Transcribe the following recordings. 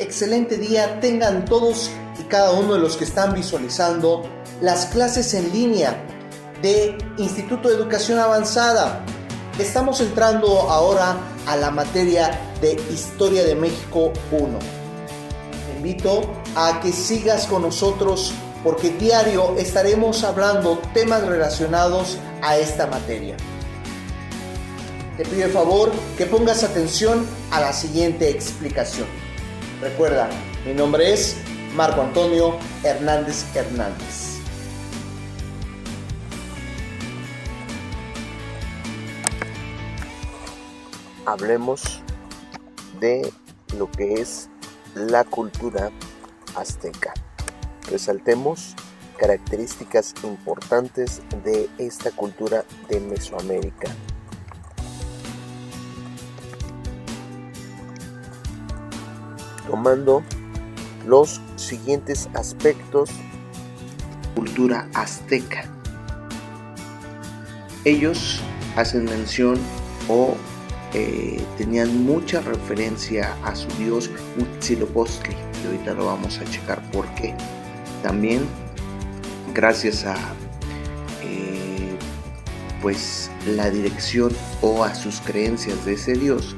Excelente día tengan todos y cada uno de los que están visualizando las clases en línea de Instituto de Educación Avanzada. Estamos entrando ahora a la materia de Historia de México 1. Te invito a que sigas con nosotros porque diario estaremos hablando temas relacionados a esta materia. Te pido el favor que pongas atención a la siguiente explicación. Recuerda, mi nombre es Marco Antonio Hernández Hernández. Hablemos de lo que es la cultura azteca. Resaltemos características importantes de esta cultura de Mesoamérica. Tomando los siguientes aspectos. Cultura azteca. Ellos hacen mención o tenían mucha referencia a su dios Huitzilopochtli, y ahorita lo vamos a checar por qué. También gracias a pues la dirección o a sus creencias de ese dios,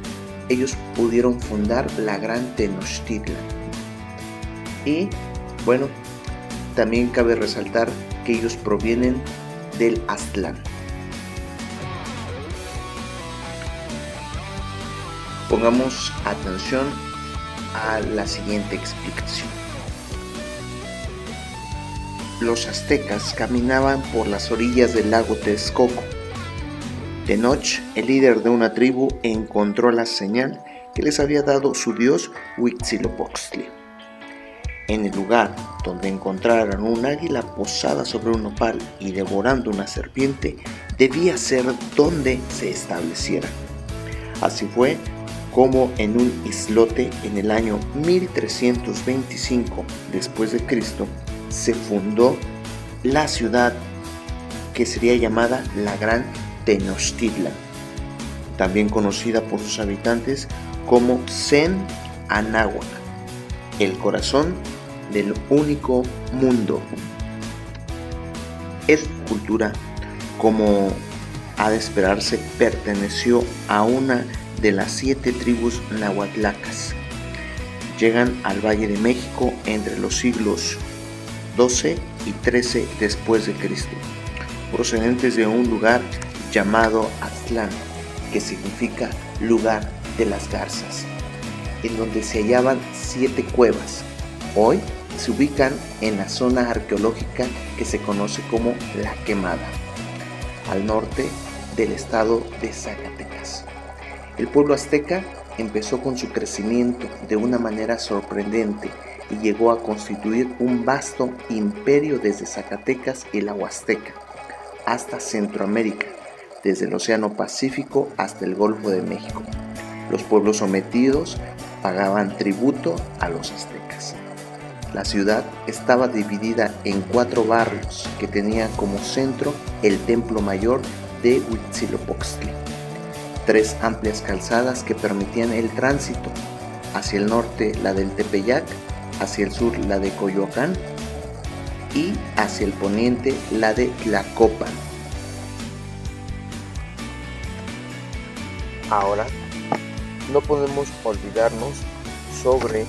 ellos pudieron fundar la Gran Tenochtitlan. Y bueno, también cabe resaltar que ellos provienen del Aztlán. Pongamos atención a la siguiente explicación. Los aztecas caminaban por las orillas del lago Texcoco. Tenoch, el líder de una tribu, encontró la señal que les había dado su dios Huitzilopochtli. En el lugar donde encontraran un águila posada sobre un nopal y devorando una serpiente, debía ser donde se estableciera. Así fue como en un islote en el año 1325 después de Cristo se fundó la ciudad que sería llamada la Gran Tenochtitlan, también conocida por sus habitantes como Zen Anáhuac, el corazón del único mundo. Esta cultura, como ha de esperarse, perteneció a una de las 7 tribus nahuatlacas. Llegan al Valle de México entre los siglos XII y XIII después de Cristo, procedentes de un lugar llamado Aztlán, que significa lugar de las garzas, en donde se hallaban 7 cuevas. Hoy se ubican en la zona arqueológica que se conoce como La Quemada, al norte del estado de Zacatecas. El pueblo azteca empezó con su crecimiento de una manera sorprendente y llegó a constituir un vasto imperio desde Zacatecas y la Huasteca hasta Centroamérica, desde el Océano Pacífico hasta el Golfo de México. Los pueblos sometidos pagaban tributo a los aztecas. La ciudad estaba dividida en 4 barrios que tenían como centro el templo mayor de Huitzilopochtli, 3 amplias calzadas que permitían el tránsito, hacia el norte la del Tepeyac, hacia el sur la de Coyoacán y hacia el poniente la de Tlacopan. Ahora, no podemos olvidarnos sobre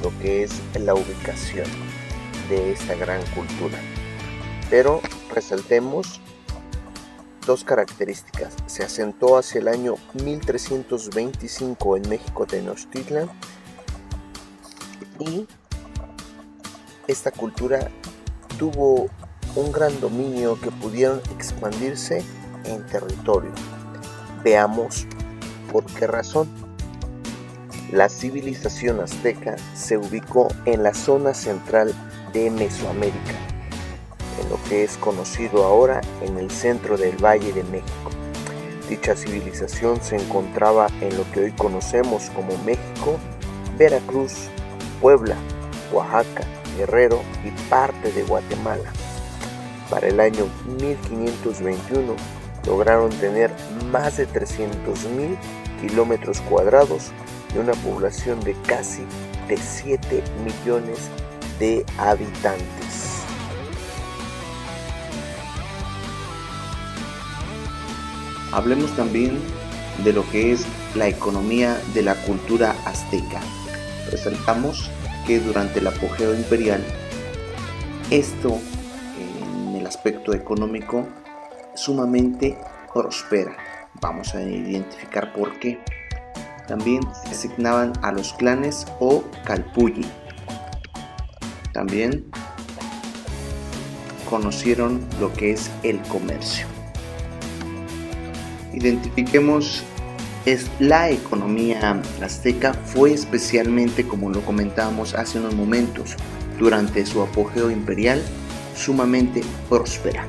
lo que es la ubicación de esta gran cultura, pero resaltemos dos características. Se asentó hacia el año 1325 en México Tenochtitlan, y esta cultura tuvo un gran dominio que pudieron expandirse en territorio. Veamos por qué razón. La civilización azteca se ubicó en la zona central de Mesoamérica, en lo que es conocido ahora en el centro del Valle de México. Dicha civilización se encontraba en lo que hoy conocemos como México, Veracruz, Puebla, Oaxaca, Guerrero y parte de Guatemala. Para el año 1521 lograron tener más de 300,000 kilómetros cuadrados y una población de casi de 7 millones de habitantes. Hablemos también de lo que es la economía de la cultura azteca. Resaltamos que durante el apogeo imperial, esto en el aspecto económico sumamente prospera. Vamos a identificar por qué. También se asignaban a los clanes o calpulli. También conocieron lo que es el comercio. Identifiquemos, la economía azteca fue especialmente, como lo comentábamos hace unos momentos, durante su apogeo imperial, sumamente próspera,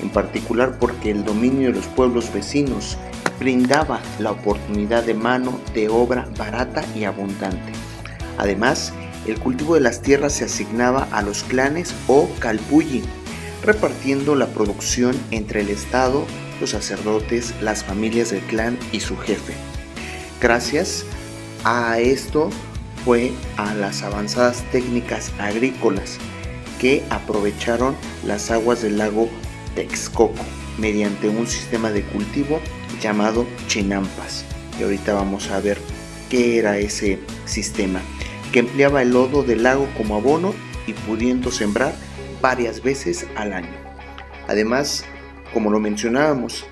en particular porque el dominio de los pueblos vecinos brindaba la oportunidad de mano de obra barata y abundante. Además, el cultivo de las tierras se asignaba a los clanes o calpulli, repartiendo la producción entre el Estado, los sacerdotes, las familias del clan y su jefe. Gracias a esto fue a las avanzadas técnicas agrícolas que aprovecharon las aguas del lago Texcoco mediante un sistema de cultivo llamado chinampas. Y ahorita vamos a ver qué era ese sistema, que empleaba el lodo del lago como abono y pudiendo sembrar varias veces al año. Además, como lo mencionábamos,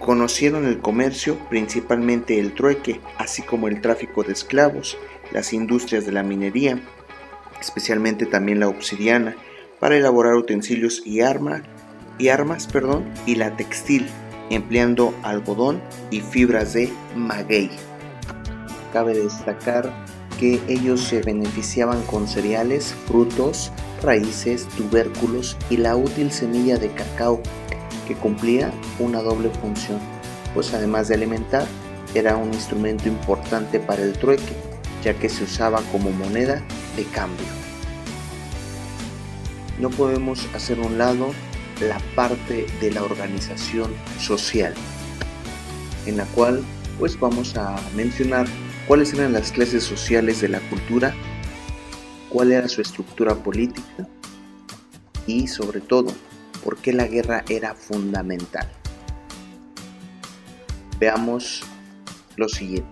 conocieron el comercio, principalmente el trueque, así como el tráfico de esclavos, las industrias de la minería, especialmente también la obsidiana, para elaborar utensilios y armas, y la textil, empleando algodón y fibras de maguey. Cabe destacar que ellos se beneficiaban con cereales, frutos, raíces, tubérculos y la útil semilla de cacao, que cumplía una doble función, pues además de alimentar, era un instrumento importante para el trueque, ya que se usaba como moneda de cambio. No podemos hacer a un lado la parte de la organización social, en la cual pues vamos a mencionar cuáles eran las clases sociales de la cultura, cuál era su estructura política y sobre todo por qué la guerra era fundamental. Veamos lo siguiente.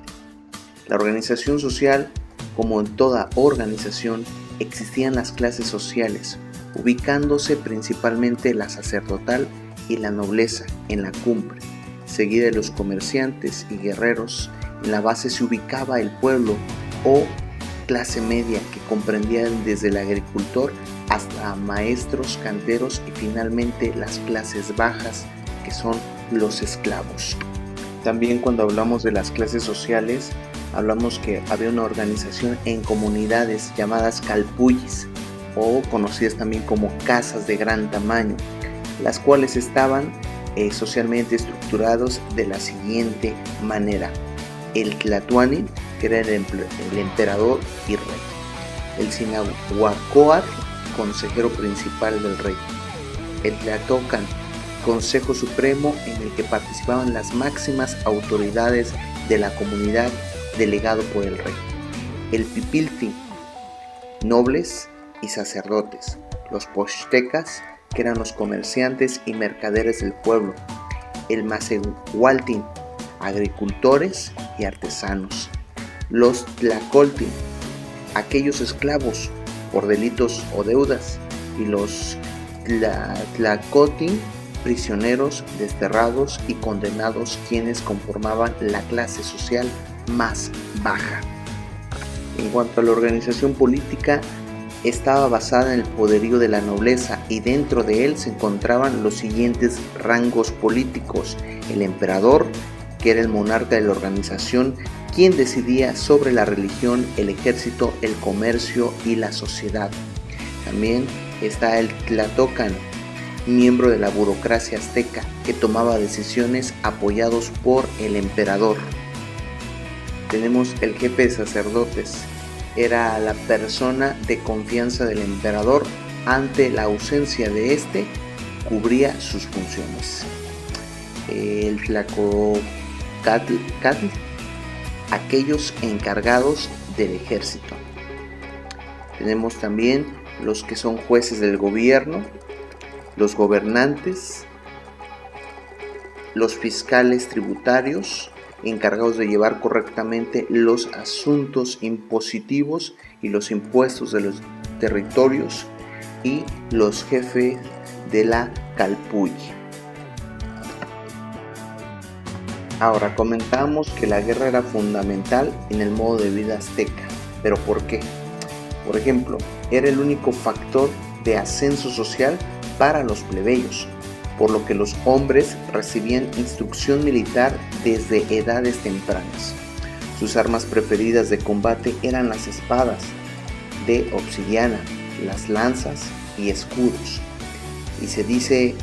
La organización social, como en toda organización, existían las clases sociales, ubicándose principalmente la sacerdotal y la nobleza en la cumbre, seguida de los comerciantes y guerreros. En la base se ubicaba el pueblo o clase media, que comprendían desde el agricultor hasta maestros, canteros y finalmente las clases bajas, que son los esclavos. También cuando hablamos de las clases sociales, hablamos que había una organización en comunidades llamadas calpullis, o conocidas también como casas de gran tamaño, las cuales estaban socialmente estructurados de la siguiente manera: el tlatoani, que era el emperador y rey; el sinahuacóatl, consejero principal del rey; el tlatocan, consejo supremo en el que participaban las máximas autoridades de la comunidad, delegado por el rey; el pipilti, nobles y sacerdotes; los pochtecas, que eran los comerciantes y mercaderes del pueblo; el macehualtin, agricultores y artesanos; los tlacoltin, aquellos esclavos por delitos o deudas; y los tlacotin, prisioneros, desterrados y condenados, quienes conformaban la clase social más baja. En cuanto a la organización política, estaba basada en el poderío de la nobleza y dentro de él se encontraban los siguientes rangos políticos: el emperador, que era el monarca de la organización, quien decidía sobre la religión, el ejército, el comercio y la sociedad. También está el Tlatocan, miembro de la burocracia azteca, que tomaba decisiones apoyados por el emperador. Tenemos el jefe de sacerdotes, era la persona de confianza del emperador. Ante la ausencia de este, cubría sus funciones. El Tlacocatl, aquellos encargados del ejército. Tenemos también los que son jueces del gobierno, los gobernantes, los fiscales tributarios, encargados de llevar correctamente los asuntos impositivos y los impuestos de los territorios, y los jefes de la Calpulli. Ahora, comentamos que la guerra era fundamental en el modo de vida azteca. ¿Pero por qué? Por ejemplo, era el único factor de ascenso social para los plebeyos, por lo que los hombres recibían instrucción militar desde edades tempranas. Sus armas preferidas de combate eran las espadas de obsidiana, las lanzas y escudos. Y se dice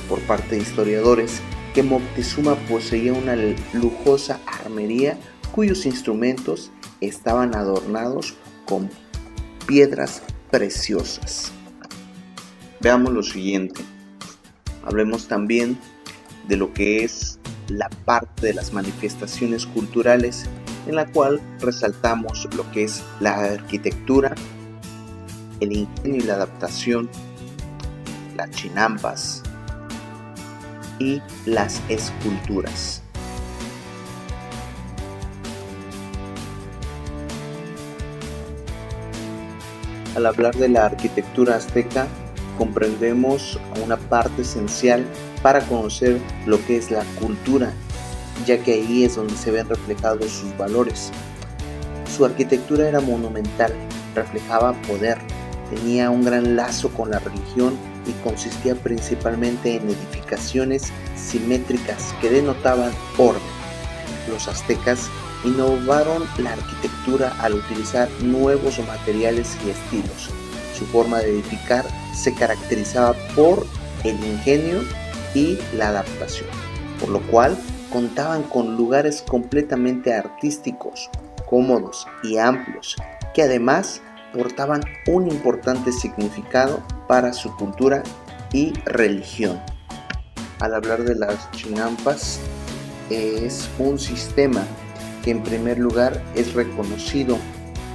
por parte de historiadores que Moctezuma poseía una lujosa armería cuyos instrumentos estaban adornados con piedras preciosas. Veamos lo siguiente. Hablemos también de lo que es la parte de las manifestaciones culturales, en la cual resaltamos lo que es la arquitectura, el ingenio y la adaptación, las chinampas y las esculturas. Al hablar de la arquitectura azteca, comprendemos una parte esencial para conocer lo que es la cultura, ya que ahí es donde se ven reflejados sus valores. Su arquitectura era monumental, reflejaba poder, tenía un gran lazo con la religión y consistía principalmente en edificaciones simétricas que denotaban orden. Los aztecas innovaron la arquitectura al utilizar nuevos materiales y estilos. Su forma de edificar se caracterizaba por el ingenio y la adaptación, por lo cual contaban con lugares completamente artísticos, cómodos y amplios, que además portaban un importante significado para su cultura y religión. Al hablar de las chinampas, es un sistema que en primer lugar es reconocido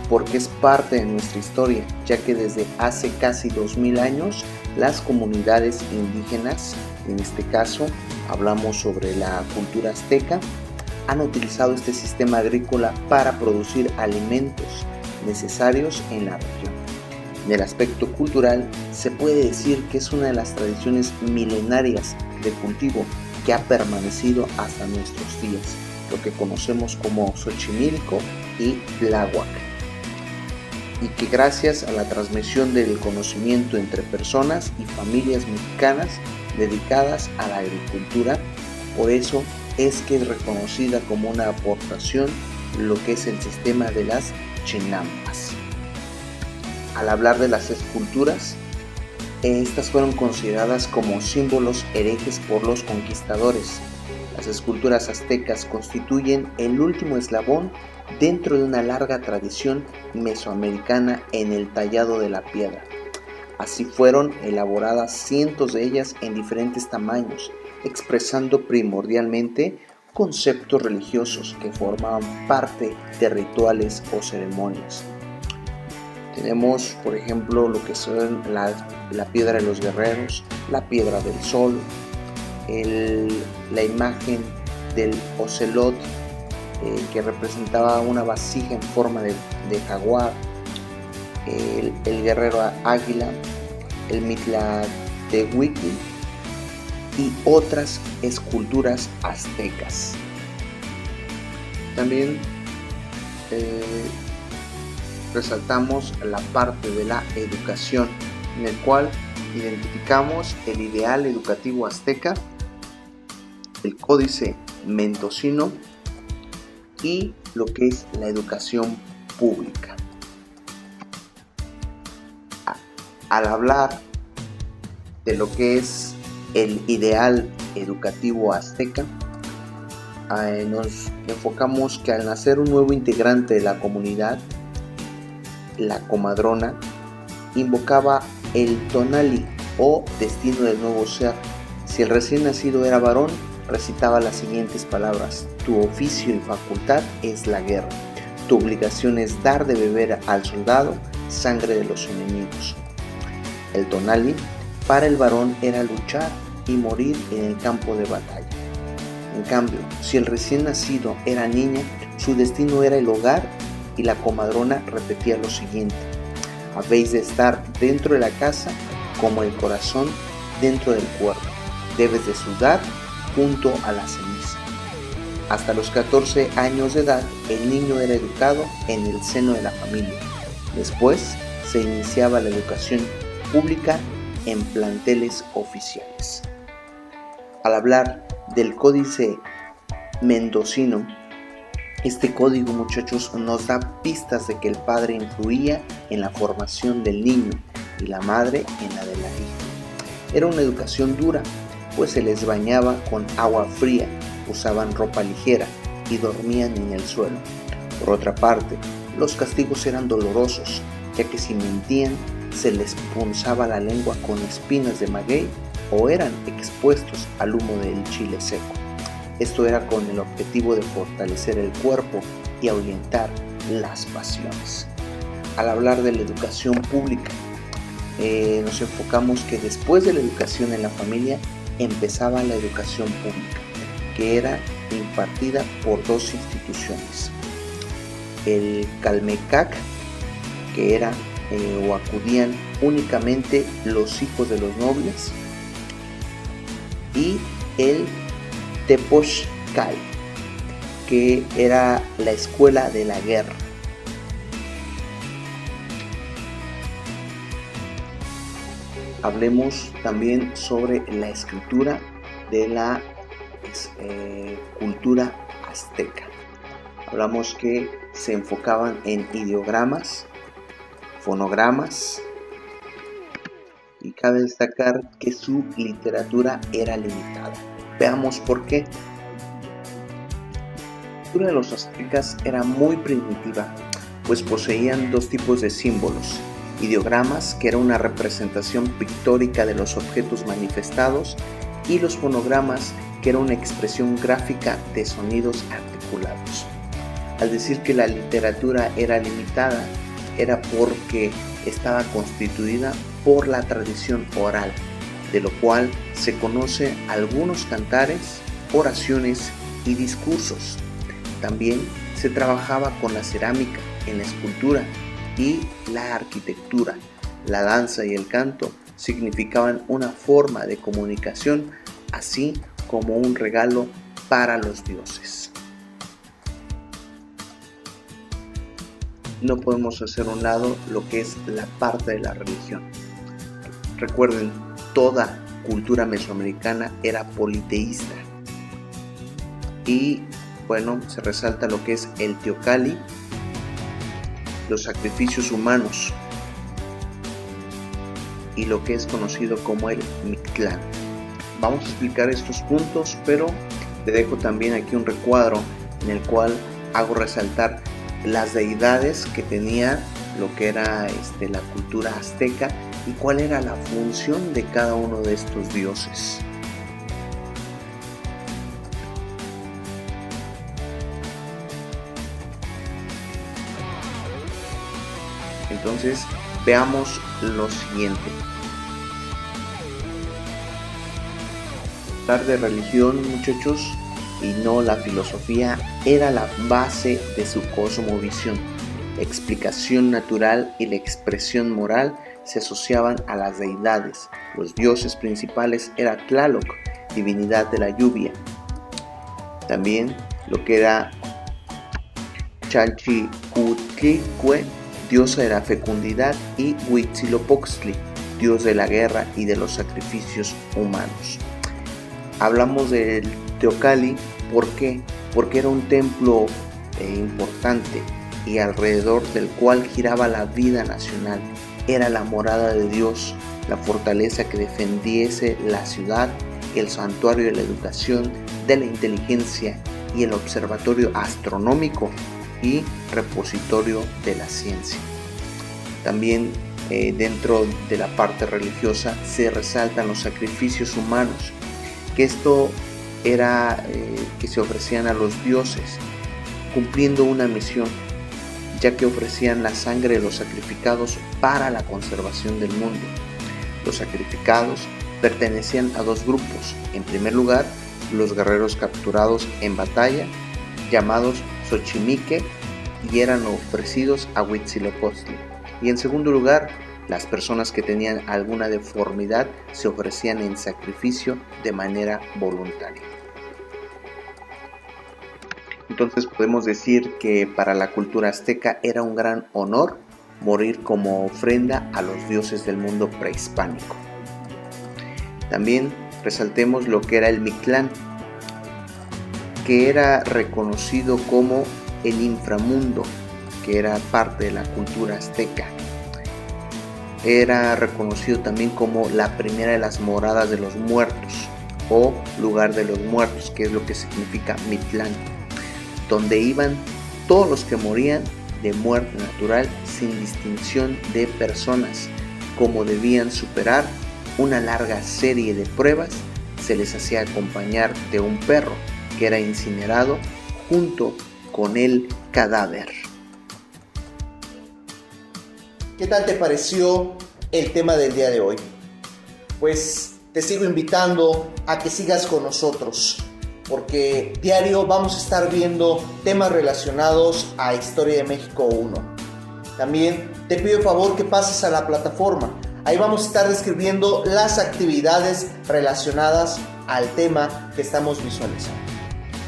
porque es parte de nuestra historia, ya que desde hace casi 2000 años las comunidades indígenas, en este caso hablamos sobre la cultura azteca, han utilizado este sistema agrícola para producir alimentos necesarios en la región. En el aspecto cultural, se puede decir que es una de las tradiciones milenarias de cultivo que ha permanecido hasta nuestros días, lo que conocemos como Xochimilco y Tláhuac, y que gracias a la transmisión del conocimiento entre personas y familias mexicanas dedicadas a la agricultura, por eso es que es reconocida como una aportación lo que es el sistema de las chinampas. Al hablar de las esculturas, estas fueron consideradas como símbolos herejes por los conquistadores. Las esculturas aztecas constituyen el último eslabón dentro de una larga tradición mesoamericana en el tallado de la piedra. Así fueron elaboradas cientos de ellas en diferentes tamaños, expresando primordialmente conceptos religiosos que formaban parte de rituales o ceremonias. Tenemos, por ejemplo, lo que son la piedra de los guerreros, la piedra del sol, la imagen del ocelot, que representaba una vasija en forma de jaguar, el guerrero águila, el Mitlatehuitl, y otras esculturas aztecas. También resaltamos la parte de la educación, en el cual identificamos el ideal educativo azteca, el códice mendocino y lo que es la educación pública. Al hablar de lo que es el ideal educativo azteca, nos enfocamos que al nacer un nuevo integrante de la comunidad, la comadrona invocaba el tonali o destino del nuevo ser. Si el recién nacido era varón, recitaba las siguientes palabras: tu oficio y facultad es la guerra, tu obligación es dar de beber al soldado sangre de los enemigos. El tonali para el varón era luchar y morir en el campo de batalla. En cambio, si el recién nacido era niña, su destino era el hogar, y la comadrona repetía lo siguiente: habéis de estar dentro de la casa como el corazón dentro del cuerpo, debes de sudar junto a la ceniza. Hasta los 14 años de edad, el niño era educado en el seno de la familia. Después se iniciaba la educación pública en planteles oficiales. Al hablar del códice mendocino, este código, muchachos, nos da pistas de que el padre influía en la formación del niño y la madre en la de la hija. Era una educación dura, pues se les bañaba con agua fría, usaban ropa ligera y dormían en el suelo. Por otra parte, los castigos eran dolorosos, ya que si mentían se les punzaba la lengua con espinas de maguey o eran expuestos al humo del chile seco. Esto era con el objetivo de fortalecer el cuerpo y ahuyentar las pasiones. Al hablar de la educación pública, nos enfocamos que después de la educación en la familia empezaba la educación pública, que era impartida por dos instituciones: el Calmecac, que era o acudían únicamente los hijos de los nobles, y el Tepochcal, que era la escuela de la guerra. Hablemos también sobre la escritura de la cultura azteca. Hablamos que se enfocaban en ideogramas, fonogramas, y cabe destacar que su literatura era limitada. Veamos por qué. La cultura de los aztecas era muy primitiva, pues poseían dos tipos de símbolos: ideogramas, que era una representación pictórica de los objetos manifestados, y los fonogramas, que era una expresión gráfica de sonidos articulados. Al decir que la literatura era limitada, era porque estaba constituida por la tradición oral, de lo cual se conoce algunos cantares, oraciones y discursos. También se trabajaba con la cerámica, en la escultura y la arquitectura. La danza y el canto significaban una forma de comunicación, así como un regalo para los dioses. No podemos hacer a un lado lo que es la parte de la religión. Recuerden, toda cultura mesoamericana era politeísta. Y bueno, se resalta lo que es el teocalli, los sacrificios humanos y lo que es conocido como el Mictlán. Vamos a explicar estos puntos, pero te dejo también aquí un recuadro en el cual hago resaltar las deidades que tenía lo que era la cultura azteca y cuál era la función de cada uno de estos dioses. Entonces, veamos lo siguiente. Hablar de religión, muchachos, y no la filosofía, era la base de su cosmovisión. La explicación natural y la expresión moral se asociaban a las deidades. Los dioses principales eran Tlaloc, divinidad de la lluvia. También lo que era Chalchicuhtlicue, diosa de la fecundidad, y Huitzilopochtli, dios de la guerra y de los sacrificios humanos. Hablamos del Teocalli, ¿por qué? Porque era un templo importante y alrededor del cual giraba la vida nacional. Era la morada de Dios, la fortaleza que defendiese la ciudad, el santuario de la educación, de la inteligencia y el observatorio astronómico y repositorio de la ciencia. También dentro de la parte religiosa se resaltan los sacrificios humanos, que esto era que se ofrecían a los dioses, cumpliendo una misión, ya que ofrecían la sangre de los sacrificados para la conservación del mundo. Los sacrificados pertenecían a dos grupos. En primer lugar, los guerreros capturados en batalla, llamados Xochimilque, y eran ofrecidos a Huitzilopochtli. Y en segundo lugar, las personas que tenían alguna deformidad se ofrecían en sacrificio de manera voluntaria. Entonces podemos decir que para la cultura azteca era un gran honor morir como ofrenda a los dioses del mundo prehispánico. También resaltemos lo que era el Mictlán, que era reconocido como el inframundo, que era parte de la cultura azteca. Era reconocido también como la primera de las moradas de los muertos o lugar de los muertos, que es lo que significa Mictlán, donde iban todos los que morían de muerte natural sin distinción de personas. Como debían superar una larga serie de pruebas, se les hacía acompañar de un perro que era incinerado junto con el cadáver. ¿Qué tal te pareció el tema del día de hoy? Pues te sigo invitando a que sigas con nosotros, porque diario vamos a estar viendo temas relacionados a Historia de México 1. También te pido el favor que pases a la plataforma. Ahí vamos a estar describiendo las actividades relacionadas al tema que estamos visualizando.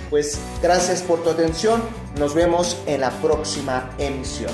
Pues gracias por tu atención. Nos vemos en la próxima emisión.